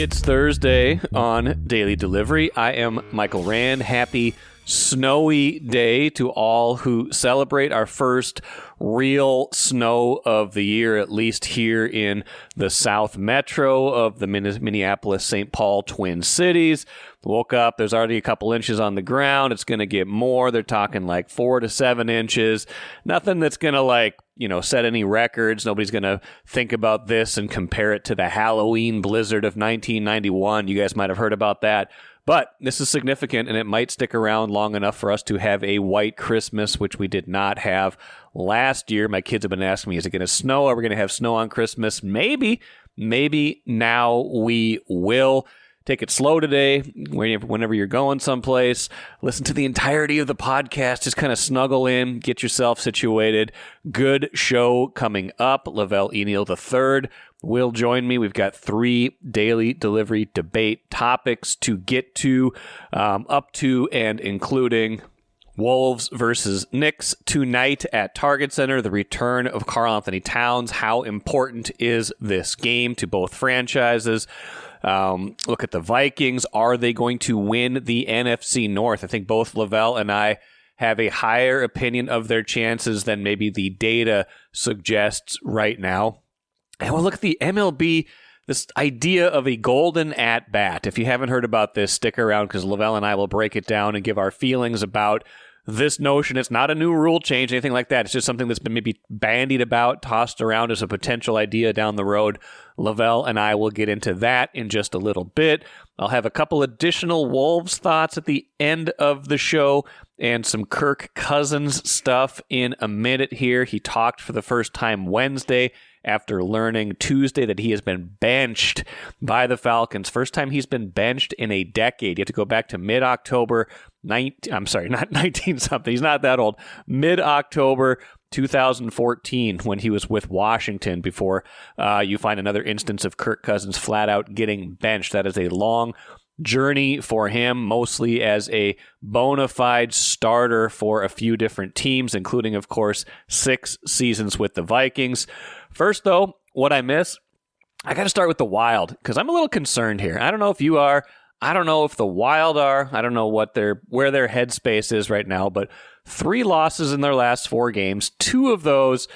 It's Thursday on Daily Delivery. I am Michael Rand. Happy snowy day to all who celebrate our first real snow of the year, at least here in the South Metro of the Minneapolis-St. Paul Twin Cities. Woke up, there's already a couple inches on the ground. It's going to get more. They're talking like 4 to 7 inches. Nothing that's going to set any records. Nobody's going to think about this and compare it to the Halloween blizzard of 1991. You guys might have heard about that. But this is significant, and it might stick around long enough for us to have a white Christmas, which we did not have last year. My kids have been asking me, is it going to snow? Are we going to have snow on Christmas? Maybe now we will. Take it slow today, whenever you're going someplace. Listen to the entirety of the podcast. Just kind of snuggle in, get yourself situated. Good show coming up. Velle E, Neal III will join me. We've got 3 daily delivery debate topics to get to, up to and including Wolves versus Knicks tonight at Target Center. The return of Karl-Anthony Towns. How important is this game to both franchises? Look at the Vikings. Are they going to win the NFC North? I think both Velle and I have a higher opinion of their chances than maybe the data suggests right now. And we'll look at the MLB, this idea of a golden at-bat. If you haven't heard about this, stick around because Velle and I will break it down and give our feelings about this notion. It's not a new rule change, anything like that. It's just something that's been maybe bandied about, tossed around as a potential idea down the road. Velle and I will get into that in just a little bit. I'll have a couple additional Wolves thoughts at the end of the show and some Kirk Cousins stuff in a minute here. He talked for the first time Wednesday after learning Tuesday that he has been benched by the Falcons. First time he's been benched in a decade. You have to go back to mid-October, not 19-something. He's not that old. Mid-October 2014 when he was with Washington before you find another instance of Kirk Cousins flat out getting benched. That is a long journey for him, mostly as a bona fide starter for a few different teams, including, of course, 6 seasons with the Vikings. First, though, what I miss, I got to start with the Wild because I'm a little concerned here. I don't know if you are. I don't know if the Wild are. I don't know where their headspace is right now, but 3 losses in their last 4 games, 2 of those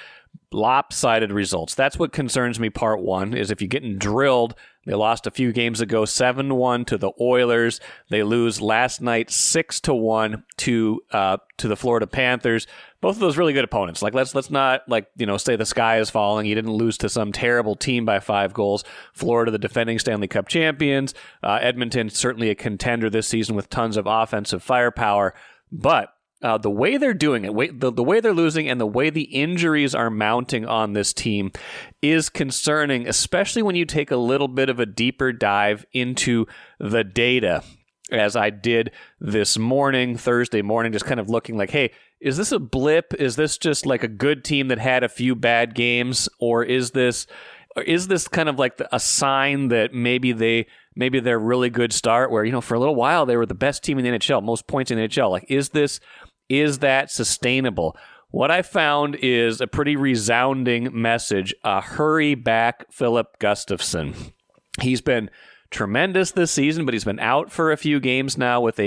lopsided results. That's what concerns me. Part 1 is if you're getting drilled. They lost a few games ago, 7-1 to the Oilers. They lose last night 6-1 to the Florida Panthers. Both of those really good opponents. Let's not say the sky is falling. You didn't lose to some terrible team by 5 goals. Florida, the defending Stanley Cup champions. Edmonton, certainly a contender this season with tons of offensive firepower. But the way they're doing it, the way they're losing, and the way the injuries are mounting on this team is concerning, especially when you take a little bit of a deeper dive into the data, as I did this morning, Thursday morning, just kind of looking like, hey, is this a blip? Is this just like a good team that had a few bad games? Or is this kind of like a sign that maybe they're a really good start where, for a little while they were the best team in the NHL, most points in the NHL. Like, is that sustainable? What I found is a pretty resounding message. Hurry back, Filip Gustavsson. He's been tremendous this season, but he's been out for a few games now with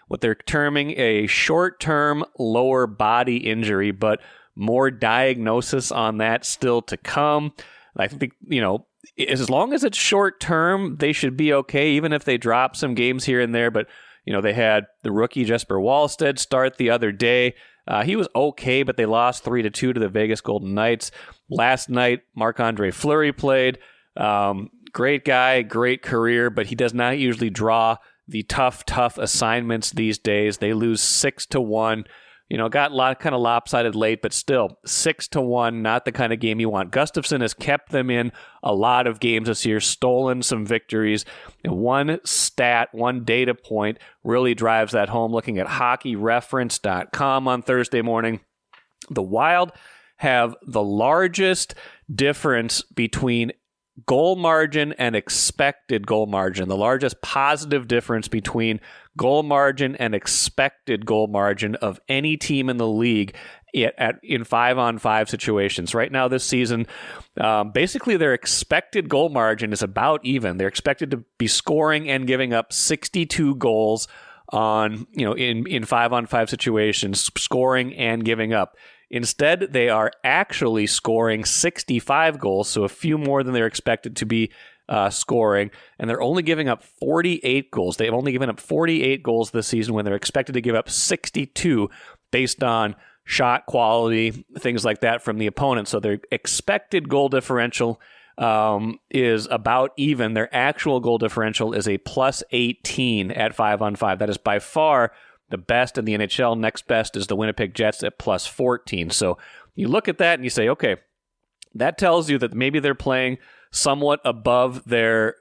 what they're terming a short-term lower body injury, but more diagnosis on that still to come. I think, as long as it's short-term, they should be okay, even if they drop some games here and there. But, they had the rookie Jesper Wallstedt start the other day. He was okay, but they lost 3-2 to the Vegas Golden Knights. Last night, Marc-Andre Fleury played. Great guy, great career, but he does not usually draw the tough assignments these days. They lose 6-1. Got kind of lopsided late, but still 6-1, not the kind of game you want. Gustafsson has kept them in a lot of games this year, stolen some victories. And one data point really drives that home. Looking at hockeyreference.com on Thursday morning, the Wild have the largest difference between goal margin and expected goal margin, the largest positive difference between goal margin and expected goal margin of any team in the league in 5-on-5 situations. Right now this season, basically their expected goal margin is about even. They're expected to be scoring and giving up 62 goals in 5-on-5 situations, scoring and giving up. Instead, they are actually scoring 65 goals, so a few more than they're expected to be scoring, and they're only giving up 48 goals. They've only given up 48 goals this season when they're expected to give up 62 based on shot quality, things like that from the opponent. So their expected goal differential is about even. Their actual goal differential is a plus 18 at 5-on-5. That is by far the best in the NHL. Next best is the Winnipeg Jets at plus 14. So you look at that and you say, okay, that tells you that maybe they're playing somewhat above their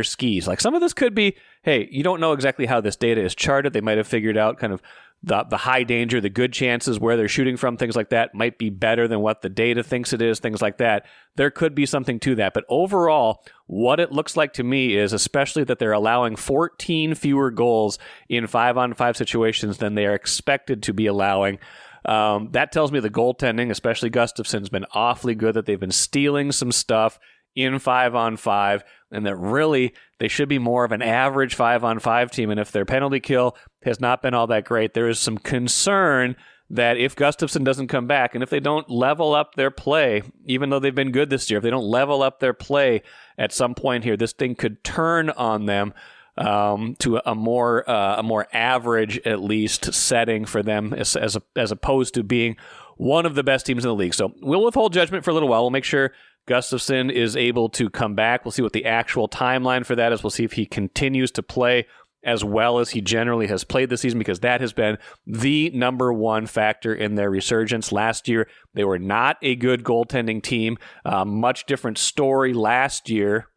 skis. Like some of this could be, hey, you don't know exactly how this data is charted. They might have figured out kind of the high danger, the good chances, where they're shooting from, things like that might be better than what the data thinks it is, things like that. There could be something to that. But overall, what it looks like to me is especially that they're allowing 14 fewer goals in 5-on-5 situations than they are expected to be allowing. That tells me the goaltending, especially Gustavsson, has been awfully good, that they've been stealing some stuff in 5-on-5, and that really they should be more of an average 5-on-5 team. And if their penalty kill has not been all that great, there is some concern that if Gustavsson doesn't come back, and if they don't level up their play, even though they've been good this year, if they don't level up their play at some point here, this thing could turn on them to a more average, at least, setting for them as opposed to being one of the best teams in the league. So we'll withhold judgment for a little while. We'll make sure Gustavsson is able to come back. We'll see what the actual timeline for that is. We'll see if he continues to play as well as he generally has played this season, because that has been the number one factor in their resurgence. Last year, they were not a good goaltending team. Much different story last year.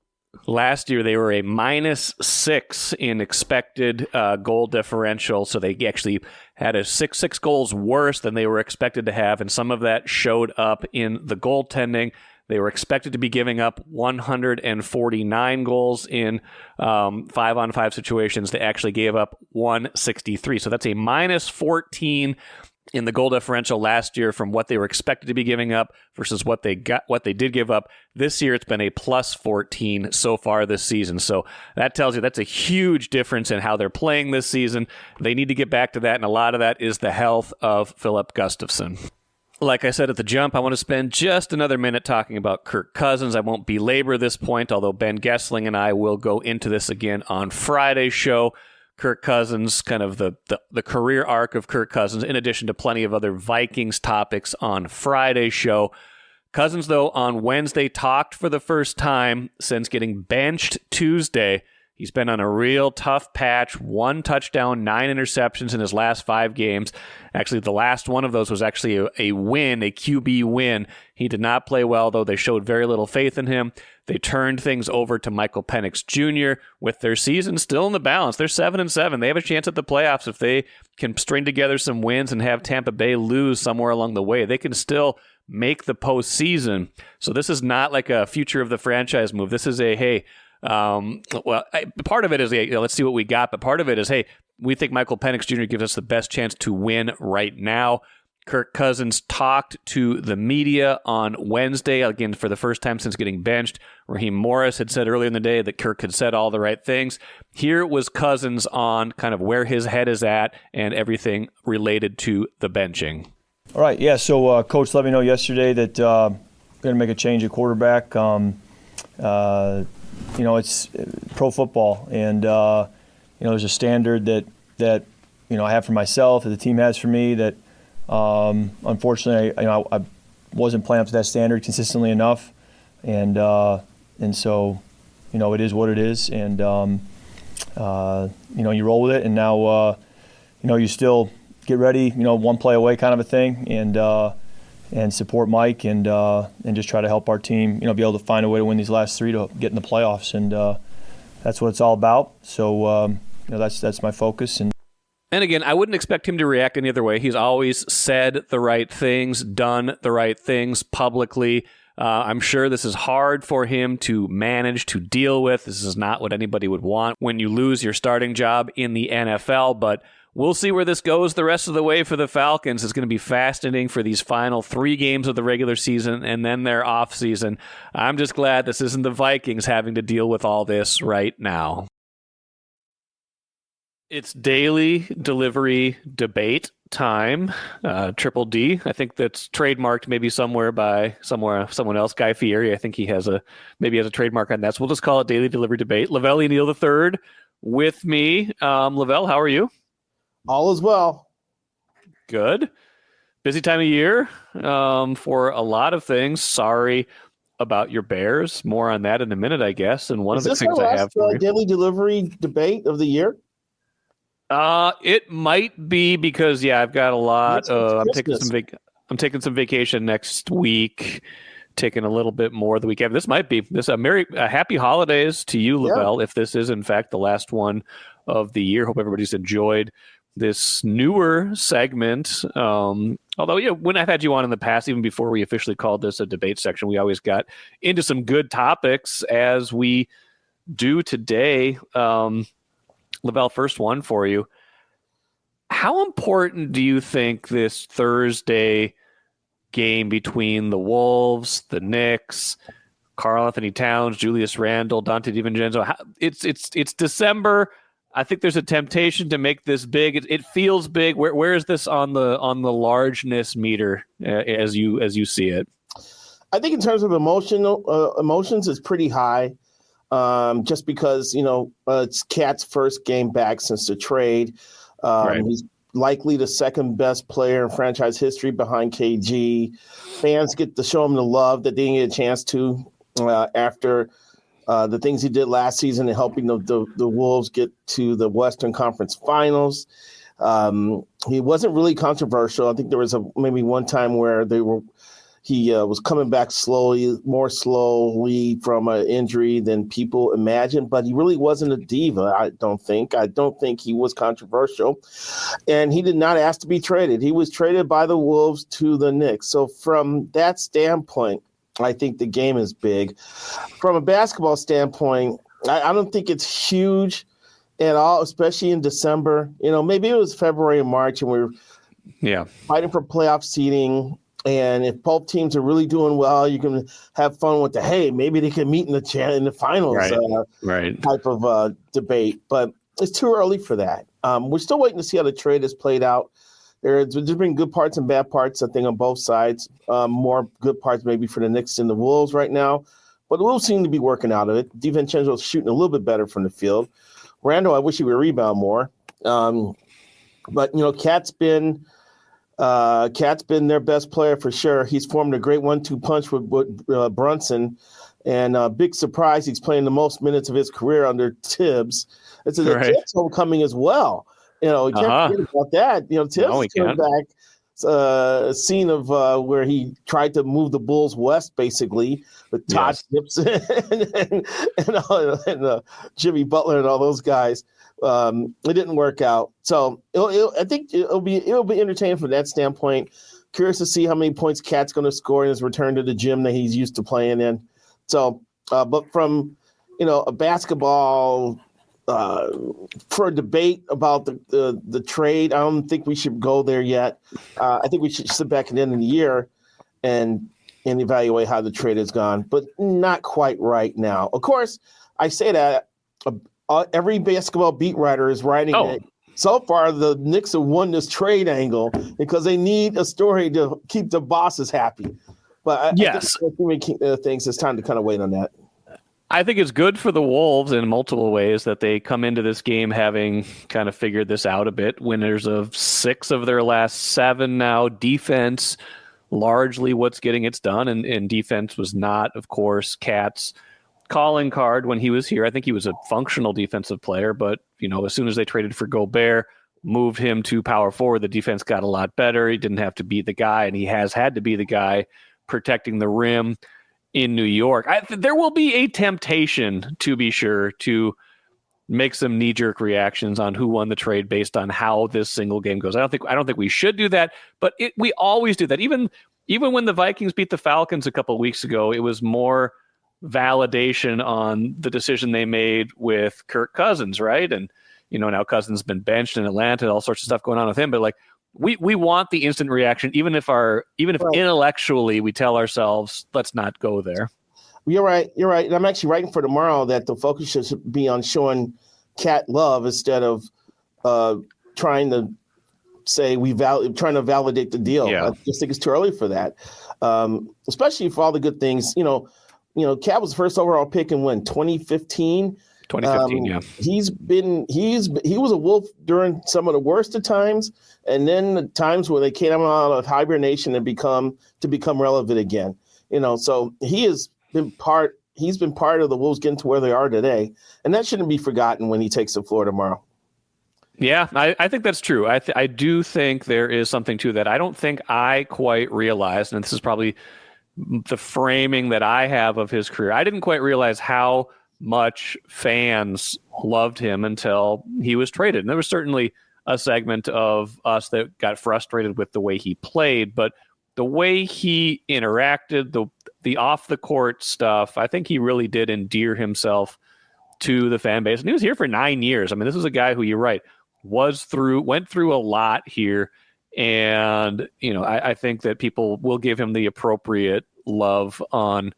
Last year, they were a -6 in expected goal differential, so they actually had a 6 goals worse than they were expected to have, and some of that showed up in the goaltending. They were expected to be giving up 149 goals in 5-on-5 situations. They actually gave up 163. So that's a -14 in the goal differential last year from what they were expected to be giving up versus what they did give up. This year, it's been a +14 so far this season. So that tells you that's a huge difference in how they're playing this season. They need to get back to that, and a lot of that is the health of Filip Gustavsson. Like I said at the jump, I want to spend just another minute talking about Kirk Cousins. I won't belabor this point, although Ben Gessling and I will go into this again on Friday's show. Kirk Cousins, kind of the career arc of Kirk Cousins, in addition to plenty of other Vikings topics on Friday's show. Cousins, though, on Wednesday talked for the first time since getting benched Tuesday. He's been on a real tough patch, 1 touchdown, 9 interceptions in his last 5 games. Actually, the last one of those was actually a win, a QB win. He did not play well, though. They showed very little faith in him. They turned things over to Michael Penix Jr. with their season still in the balance. They're 7-7. They have a chance at the playoffs if they can string together some wins and have Tampa Bay lose somewhere along the way. They can still make the postseason. So this is not like a future of the franchise move. This is a, hey, part of it is, let's see what we got, but part of it is, hey, we think Michael Penix Jr. gives us the best chance to win right now. Kirk Cousins talked to the media on Wednesday, again, for the first time since getting benched. Raheem Morris had said earlier in the day that Kirk had said all the right things. Here was Cousins on kind of where his head is at and everything related to the benching. All right, yeah, so Coach let me know yesterday that we're going to make a change at quarterback. It's pro football, and there's a standard that I have for myself, that the team has for me, that unfortunately I wasn't playing up to that standard consistently enough, and so it is what it is, and you roll with it, and now you still get ready, one play away kind of a thing, and support Mike, and just try to help our team, be able to find a way to win these last 3 to get in the playoffs, and that's what it's all about. So that's my focus. And again, I wouldn't expect him to react any other way. He's always said the right things, done the right things publicly. I'm sure this is hard for him to manage, to deal with. This is not what anybody would want when you lose your starting job in the NFL, but we'll see where this goes the rest of the way for the Falcons. It's going to be fascinating for these final 3 games of the regular season and then their off season. I'm just glad this isn't the Vikings having to deal with all this right now. It's daily delivery debate time. Triple D. I think that's trademarked maybe someone else. Guy Fieri. I think he has a trademark on that. So we'll just call it daily delivery debate. Velle E, Neal III with me. Lavelle, how are you? All is well. Good. Busy time of year for a lot of things. Sorry about your Bears. More on that in a minute, I guess. And one of the things I have for you. Daily delivery debate of the year? It might be because I've got a lot. I'm taking some vacation next week. Taking a little bit more the weekend. This might be happy holidays to you, Lavelle. If this is in fact the last one of the year, hope everybody's enjoyed this newer segment. Although, when I've had you on in the past, even before we officially called this a debate section, we always got into some good topics as we do today. Lavelle, first one for you. How important do you think this Thursday game between the Wolves, the Knicks, Karl Anthony Towns, Julius Randle, Dante DiVincenzo, it's December. I think there's a temptation to make this big. It feels big. Where is this on the largeness meter as you see it? I think in terms of emotions, it's pretty high. Just because it's Cat's first game back since the trade. Right. He's likely the second best player in franchise history behind KG. Fans get to show him the love that they didn't get a chance to after the things he did last season in helping the Wolves get to the Western Conference Finals. He wasn't really controversial. I think there was maybe one time where he was coming back more slowly from an injury than people imagined, but he really wasn't a diva, I don't think. I don't think he was controversial. And he did not ask to be traded. He was traded by the Wolves to the Knicks. So from that standpoint, I think the game is big. From a basketball standpoint, I don't think it's huge at all, especially in December. Maybe it was February and March and we were fighting for playoff seeding. And if both teams are really doing well, you can have fun with maybe they can meet in the finals type of debate. But it's too early for that. We're still waiting to see how the trade has played out. There's been good parts and bad parts, I think, on both sides. More good parts maybe for the Knicks and the Wolves right now. But the Wolves seem to be working out of it. DiVincenzo's shooting a little bit better from the field. Randall, I wish he would rebound more. But Cat's been their best player for sure. He's formed a great 1-2 punch with Brunson. And big surprise, he's playing the most minutes of his career under Tibbs. It's a Tibbs homecoming as well. You can't forget about that. Tibbs came back a scene of where he tried to move the Bulls west, basically, with Todd Gibson and Jimmy Butler and all those guys. It didn't work out. So I think it'll be entertaining from that standpoint. Curious to see how many points Cat's going to score in his return to the gym that he's used to playing in. So, but from a basketball for a debate about the trade, I don't think we should go there yet. I think we should sit back at the end of the year and evaluate how the trade has gone, but not quite right now. Of course, I say that every basketball beat writer is writing it. So far, the Knicks have won this trade angle because they need a story to keep the bosses happy. But I think things, it's time to kind of wait on that. I think it's good for the Wolves in multiple ways that they come into this game having kind of figured this out a bit. Winners of 6 of their last 7 now. Defense, largely what's getting it done. And defense was not, of course, Cat's calling card when he was here. I think he was a functional defensive player, but, as soon as they traded for Gobert, moved him to power forward, the defense got a lot better. He didn't have to be the guy, and he has had to be the guy protecting the rim in New York. There will be a temptation, to be sure, to make some knee-jerk reactions on who won the trade based on how this single game goes. I don't think we should do that, but we always do that. Even even when the Vikings beat the Falcons a couple of weeks ago, it was more validation on the decision they made with Kirk Cousins, right? And, now Cousins has been benched in Atlanta, all sorts of stuff going on with him. But like, we want the instant reaction, even if right. Intellectually we tell ourselves, let's not go there. You're right. And I'm actually writing for tomorrow that the focus should be on showing Cat love instead of trying to say trying to validate the deal. Yeah. I just think it's too early for that, especially for all the good things. Cat was the first overall pick in 2015. 2015, yeah. He was a Wolf during some of the worst of times, and then the times where they came out of hibernation and become relevant again. So he's been part of the Wolves getting to where they are today, and that shouldn't be forgotten when he takes the floor tomorrow. Yeah, I think that's true. I do think there is something to that. I don't think I quite realized, and this is probably the framing that I have of his career. I didn't quite realize how much fans loved him until he was traded. And there was certainly a segment of us that got frustrated with the way he played, but the way he interacted, the off the court stuff, I think he really did endear himself to the fan base. And he was here for 9 years. I mean, this is a guy who, you're right, went through a lot here. And, I think that people will give him the appropriate love on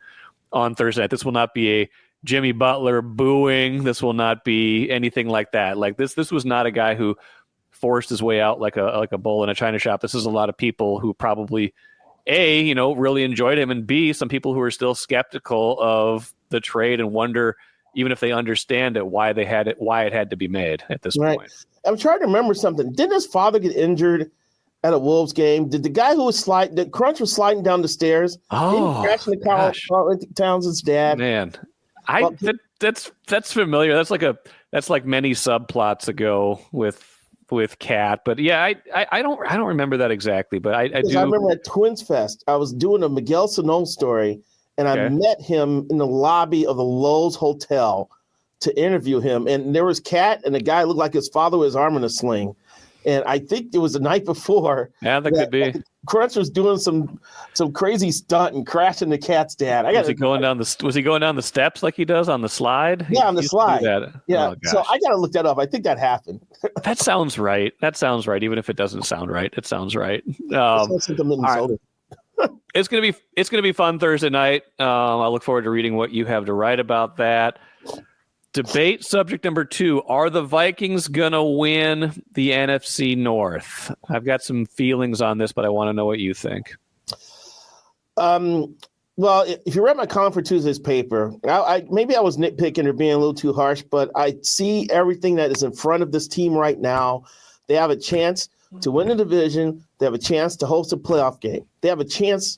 Thursday night. This will not be a Jimmy Butler booing. This will not be anything like that. Like this was not a guy who forced his way out like a bull in a china shop. This is a lot of people who probably A, really enjoyed him, and B, some people who are still skeptical of the trade and wonder, even if they understand it, why it had to be made at this point. I'm trying to remember something. Didn't his father get injured at a Wolves game? Did the guy who was the Crunch was sliding down the stairs? Oh, crashing the car with Townsend's dad. Man, that's familiar. That's like many subplots ago with Cat, but yeah, I don't remember that exactly, but I do. I remember at Twins Fest, I was doing a Miguel Sano story, and I met him in the lobby of the Lowe's Hotel to interview him, and there was Cat, and the guy looked like his father with his arm in a sling. And I think it was the night before. Yeah, that could be. Crunch was doing some crazy stunt and crashing the Cat's dad. Was he going down the steps like he does on the slide? Yeah, on the slide. Yeah. Oh, so I got to look that up. I think that happened. That sounds right. Even if it doesn't sound right, it sounds right. It's gonna be fun Thursday night. I look forward to reading what you have to write about that. Debate subject number 2, are the Vikings going to win the NFC North? I've got some feelings on this, but I want to know what you think. Well, if you read my column for Tuesday's paper, maybe I was nitpicking or being a little too harsh, but I see everything that is in front of this team right now. They have a chance to win the division. They have a chance to host a playoff game. They have a chance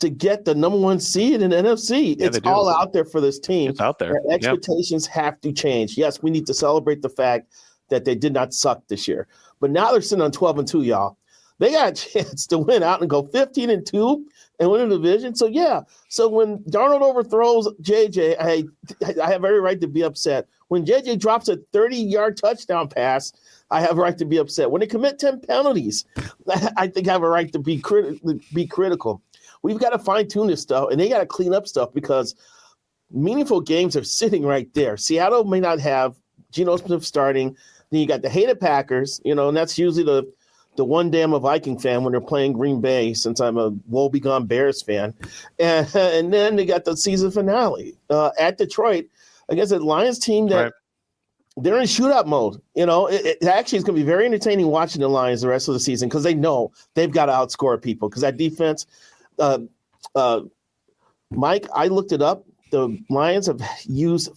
to get the number 1 seed in the NFC. Yeah, it's all out there for this team. It's out there. Their expectations have to change. Yes, we need to celebrate the fact that they did not suck this year. But now they're sitting on 12-2, y'all. They got a chance to win out and go 15-2 and win a division. So, yeah. So when Darnold overthrows JJ, I have every right to be upset. When JJ drops a 30-yard touchdown pass, I have a right to be upset. When they commit 10 penalties, I think I have a right to be critical. We've got to fine-tune this stuff, and they got to clean up stuff because meaningful games are sitting right there. Seattle may not have Geno Smith starting. Then you got the hated Packers, and that's usually the one day I'm a Viking fan when they're playing Green Bay, since I'm a woe-begone Bears fan. And then they got the season finale at Detroit against a Lions team that they're in shootout mode. It actually is going to be very entertaining watching the Lions the rest of the season because they know they've got to outscore people because that defense – Mike, I looked it up. The Lions have used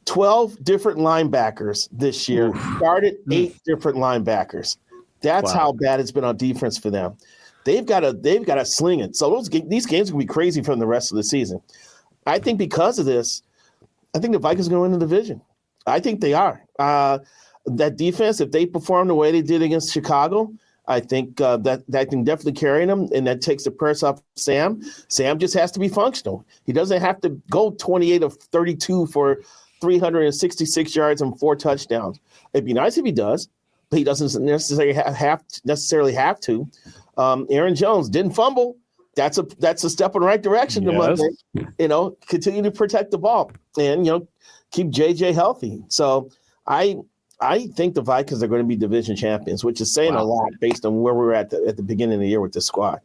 12 different linebackers this year. Started 8 different linebackers. That's how bad it's been on defense for them. They've got to sling it. So these games are going to be crazy from the rest of the season. I think because of this, I think the Vikings are going to win the division. I think they are. That defense, if they perform the way they did against Chicago, I think that can definitely carry them, and that takes the press off Sam. Sam just has to be functional. He doesn't have to go 28 of 32 for 366 yards and 4 touchdowns. It'd be nice if he does, but he doesn't necessarily have to. Aaron Jones didn't fumble. That's a step in the right direction to Monday. Continue to protect the ball and keep JJ healthy. So I think the Vikings are going to be division champions, which is saying a lot based on where we were at the beginning of the year with this squad.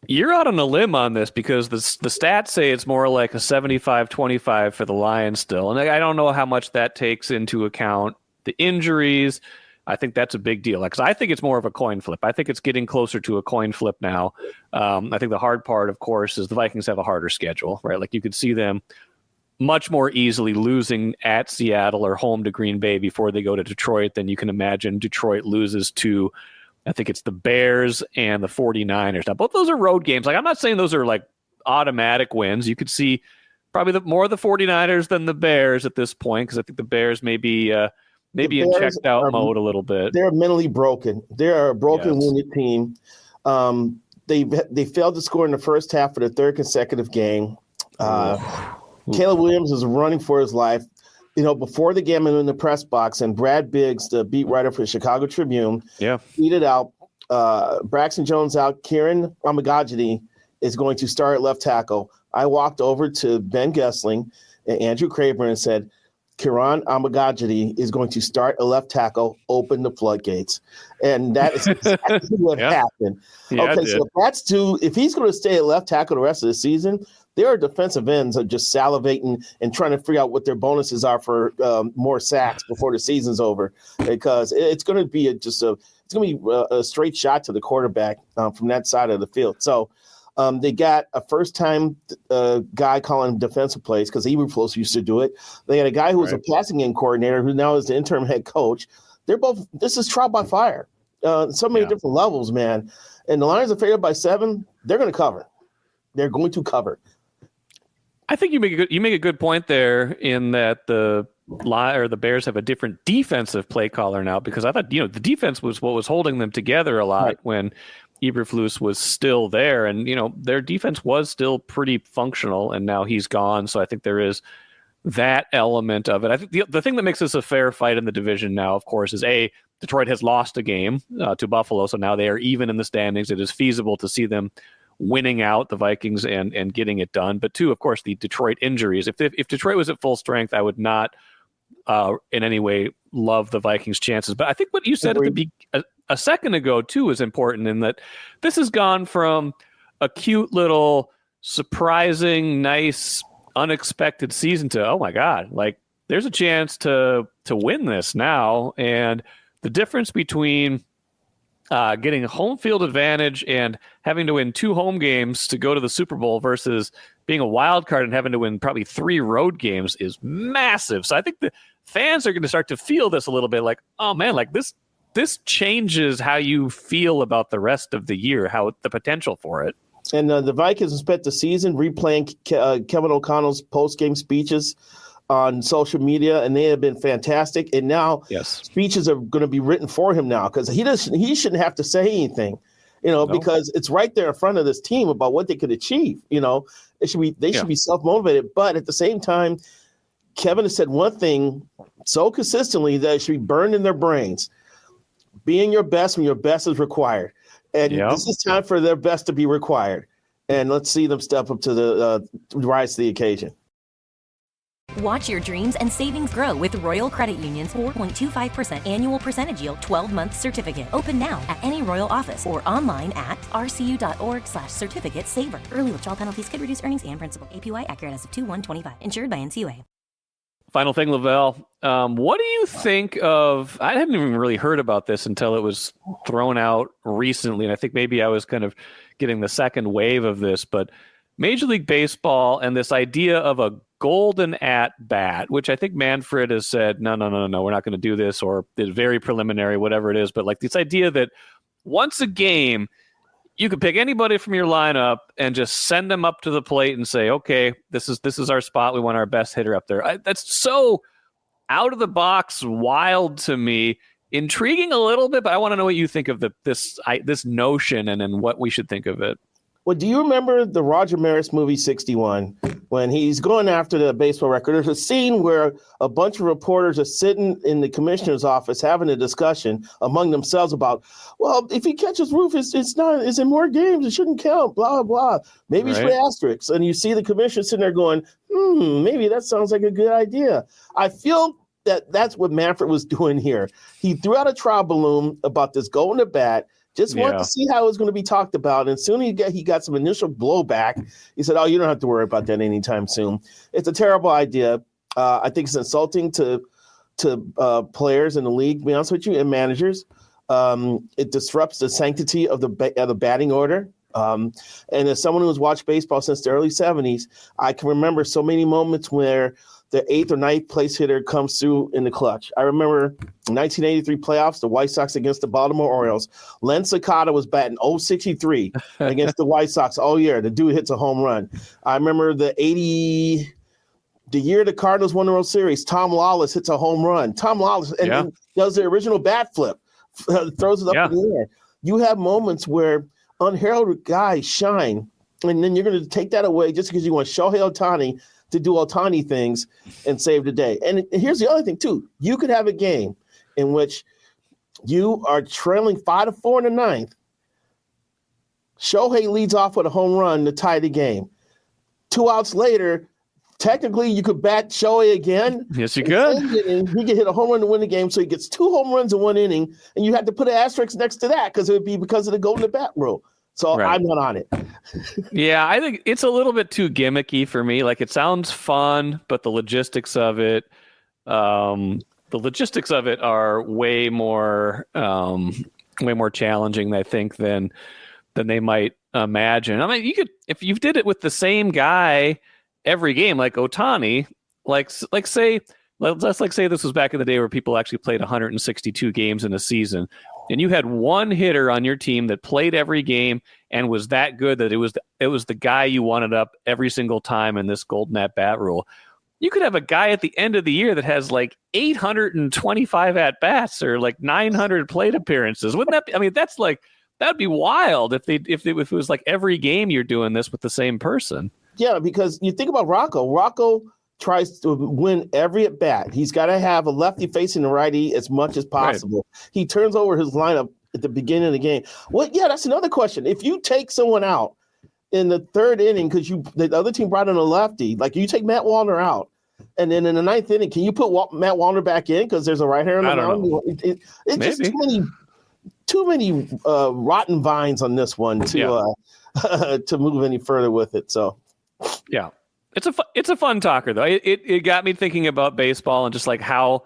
You're out on a limb on this because the stats say it's more like a 75-25 for the Lions still. And I don't know how much that takes into account the injuries. I think that's a big deal. Because I think it's more of a coin flip. I think it's getting closer to a coin flip now. I think the hard part, of course, is the Vikings have a harder schedule, right? Like you could see them much more easily losing at Seattle or home to Green Bay before they go to Detroit than you can imagine Detroit loses to, I think it's the Bears and the 49ers. Now, both those are road games. Like, I'm not saying those are like automatic wins. You could see probably more of the 49ers than the Bears at this point, because I think the Bears may be in checked out mode a little bit. They're mentally broken. They're a broken, wounded team. They failed to score in the first half for the third consecutive game. Caleb Williams is running for his life. Before the game in the press box, and Brad Biggs, the beat writer for the Chicago Tribune, tweeted out, Braxton Jones out, Kieran Amagajidi is going to start at left tackle. I walked over to Ben Gessling and Andrew Craver and said, Kieran Amagajidi is going to start a left tackle, open the floodgates. And that is exactly what happened. Yeah, okay, so if he's going to stay at left tackle the rest of the season, there are defensive ends that are just salivating and trying to figure out what their bonuses are for more sacks before the season's over, because it's going to be a straight shot to the quarterback from that side of the field. So they got a first-time guy calling defensive plays because Eberflus used to do it. They had a guy who was a passing game coordinator who now is the interim head coach. This is trial by fire. So many different levels, man. And the Lions are favored by 7. They're going to cover. They're going to cover. I think you make a good point there in that the Bears have a different defensive play caller now, because I thought the defense was what was holding them together a lot when Eberflus was still there, and their defense was still pretty functional, and now he's gone. So I think there is that element of it. I think the thing that makes this a fair fight in the division now, of course, is Detroit has lost a game to Buffalo, so now they are even in the standings. It is feasible to see them winning out the Vikings and getting it done. But 2, of course, the Detroit injuries. If Detroit was at full strength, I would not in any way love the Vikings' chances. But I think what you said a second ago, too, is important in that this has gone from a cute little surprising, nice, unexpected season to, oh my God, like there's a chance to win this now. And the difference between getting a home field advantage and having to win 2 home games to go to the Super Bowl versus being a wild card and having to win probably 3 road games is massive. So I think the fans are going to start to feel this a little bit like, oh man, like this changes how you feel about the rest of the year, how the potential for it. And the Vikings have spent the season replaying Kevin O'Connell's post-game speeches on social media, and they have been fantastic. And now speeches are going to be written for him now, because he shouldn't have to say anything, because it's right there in front of this team about what they could achieve. They should be self-motivated. But at the same time, Kevin has said one thing so consistently that it should be burned in their brains: being your best when your best is required. And this is time for their best to be required. And let's see them step up to the rise to the occasion. Watch your dreams and savings grow with Royal Credit Union's 4.25% annual percentage yield 12-month certificate. Open now at any Royal office or online at rcu.org/certificate saver. Early withdrawal penalties could reduce earnings and principal. APY accurate as of 2/1/25. Insured by NCUA. Final thing, Lavelle. What do you think of? I hadn't even really heard about this until it was thrown out recently, and I think maybe I was kind of getting the second wave of this. But Major League Baseball and this idea of a golden at bat, which I think Manfred has said, no, we're not going to do this, or it's very preliminary, whatever it is. But like this idea that once a game, you could pick anybody from your lineup and just send them up to the plate and say, okay, this is our spot. We want our best hitter up there. That's so out of the box, wild to me, intriguing a little bit, but I want to know what you think of this notion and what we should think of it. Well, do you remember the Roger Maris movie 61 when he's going after the baseball record? There's a scene where a bunch of reporters are sitting in the commissioner's office having a discussion among themselves about, well, if he catches Roof, it's in more games. It shouldn't count, blah, blah. Maybe it's for asterisks. And you see the commissioner sitting there going, maybe that sounds like a good idea. I feel that's what Manfred was doing here. He threw out a trial balloon about this going to bat. Just wanted to see how it was going to be talked about. And soon he got some initial blowback. He said, you don't have to worry about that anytime soon. It's a terrible idea. I think it's insulting to players in the league, to be honest with you, and managers. It disrupts the sanctity of the batting order. And as someone who's watched baseball since the early 70s, I can remember so many moments where the 8th or 9th place hitter comes through in the clutch. I remember 1983 playoffs, the White Sox against the Baltimore Orioles. Len Sakata was batting .063 against the White Sox all year. The dude hits a home run. I remember the year the Cardinals won the World Series, Tom Lawless hits a home run. Tom Lawless and does the original bat flip, throws it up in the air. You have moments where unheralded guys shine, and then you're going to take that away just because you want Shohei Ohtani to do Ohtani things and save the day. And here's the other thing, too. You could have a game in which you are trailing 5-4 in the 9th. Shohei leads off with a home run to tie the game. 2 outs later, technically you could bat Shohei again. Yes, you could. He could hit a home run to win the game, so he gets 2 home runs in 1 inning, and you have to put an asterisk next to that because it would be because of the golden bat rule. So I'm not on it. Yeah, I think it's a little bit too gimmicky for me. Like, it sounds fun, but the logistics of it are way more challenging, I think, than they might imagine. I mean, you could, if you did it with the same guy every game, like Ohtani, let's say this was back in the day where people actually played 162 games in a season, and you had one hitter on your team that played every game and was that good that it was the guy you wanted up every single time in this golden at bat rule. You could have a guy at the end of the year that has like 825 at bats or like 900 plate appearances. Wouldn't that be, I mean, that'd be wild if it was like every game you're doing this with the same person. Yeah, because you think about Rocco. Rocco tries to win every at bat. He's got to have a lefty facing the righty as much as possible. Right. He turns over his lineup at the beginning of the game. Well, yeah, that's another question. If you take someone out in the 3rd inning because the other team brought in a lefty, like you take Matt Wallner out, and then in the 9th inning, can you put Matt Wallner back in because there's a right hander on the mound? It's just too many rotten vines on this one to move any further with it. So, yeah. It's a fun talker though. It got me thinking about baseball and just like how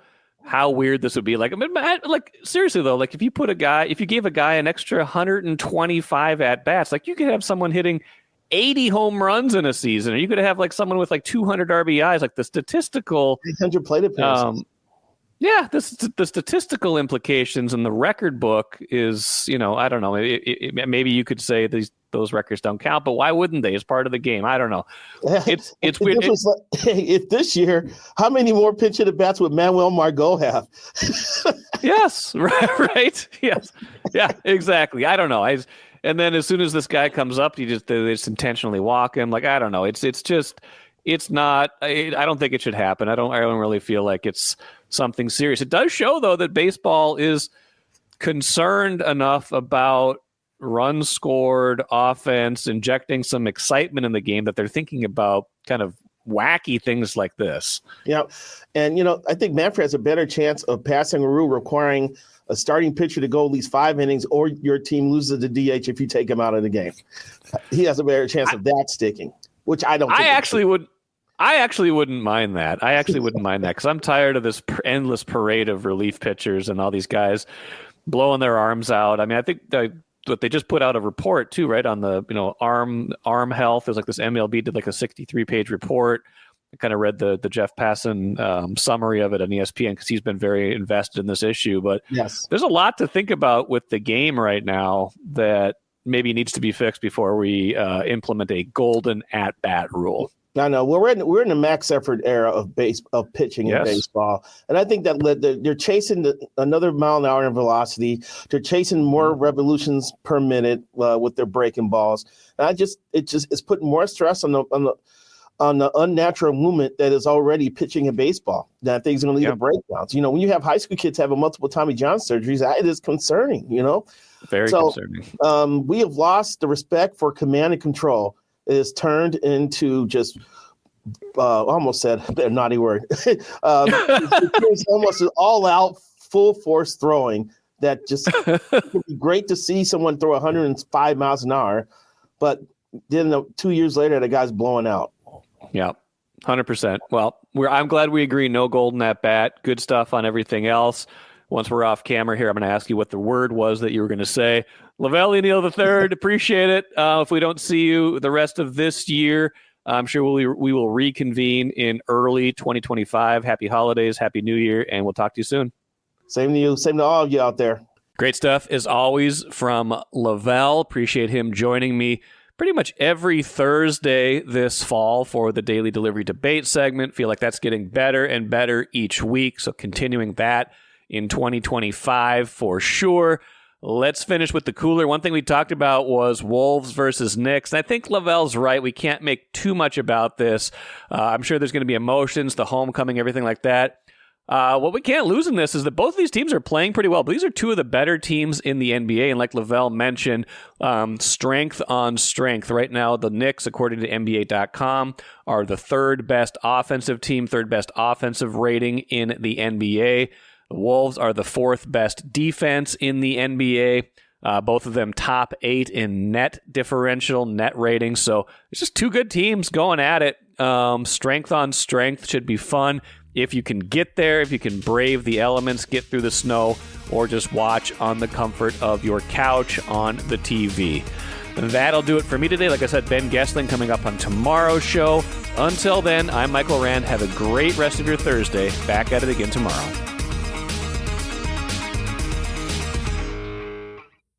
weird this would be. Like, I mean, like seriously though, like if you gave a guy an extra 125 at bats, like you could have someone hitting 80 home runs in a season, or you could have like someone with like 200 RBIs. Like the statistical 800 plate appearances. The statistical implications in the record book is, I don't know. Maybe you could say those records don't count, but why wouldn't they? As part of the game, I don't know. It's weird. If this year, how many more pinch hit at bats would Manuel Margot have? Yes, right. Yes, yeah, exactly. I don't know. And then as soon as this guy comes up, they just intentionally walk him. Like, I don't know. It's not. I don't think it should happen. I don't really feel like it's something serious. It does show though that baseball is concerned enough about runs scored, offense, injecting some excitement in the game that they're thinking about kind of wacky things like this. Yeah. And, I think Manfred has a better chance of passing a rule requiring a starting pitcher to go at least 5 innings or your team loses the DH if you take him out of the game. He has a better chance of that sticking, which I don't think. I actually wouldn't mind that. Because I'm tired of this endless parade of relief pitchers and all these guys blowing their arms out. I mean, I think but they just put out a report too, right, on the arm health. There's like this MLB did like a 63-page report. I kind of read the Jeff Passan summary of it on ESPN because he's been very invested in this issue. But yes, there's a lot to think about with the game right now that maybe needs to be fixed before we implement a golden at-bat rule. I know. Well, we're in the max effort era of pitching in baseball, and I think that they're chasing another mile an hour in velocity. They're chasing more revolutions per minute with their breaking balls, and it's putting more stress on the unnatural movement that is already pitching in baseball. That thing's going to lead to breakdowns. When you have high school kids having multiple Tommy John surgeries, it is concerning. Very concerning. We have lost the respect for command and control. It is turned into just almost said a naughty word. It's almost an all-out, full-force throwing that just would be great to see someone throw 105 miles an hour, but then 2 years later, the guy's blowing out. Yeah, 100%. Well, I'm glad we agree. No golden at bat. Good stuff on everything else. Once we're off camera here, I'm going to ask you what the word was that you were going to say. Velle E, Neal III, appreciate it. If we don't see you the rest of this year, I'm sure we will reconvene in early 2025. Happy holidays, Happy New Year, and we'll talk to you soon. Same to you. Same to all of you out there. Great stuff, as always, from Velle. Appreciate him joining me pretty much every Thursday this fall for the Daily Delivery Debate segment. Feel like that's getting better and better each week, so continuing that in 2025 for sure. Let's finish with the cooler. One thing we talked about was Wolves versus Knicks. And I think Lavelle's right. We can't make too much about this. I'm sure there's going to be emotions, the homecoming, everything like that. What we can't lose in this is that both of these teams are playing pretty well. But these are two of the better teams in the NBA. And like Lavelle mentioned, strength on strength. Right now, the Knicks, according to NBA.com, are the third best offensive team, third best offensive rating in the NBA. The Wolves are the fourth best defense in the NBA. Both of them top 8 in net differential, net rating. So it's just two good teams going at it. Strength on strength should be fun. If you can get there, if you can brave the elements, get through the snow, or just watch on the comfort of your couch on the TV. That'll do it for me today. Like I said, Ben Gessling coming up on tomorrow's show. Until then, I'm Michael Rand. Have a great rest of your Thursday. Back at it again tomorrow.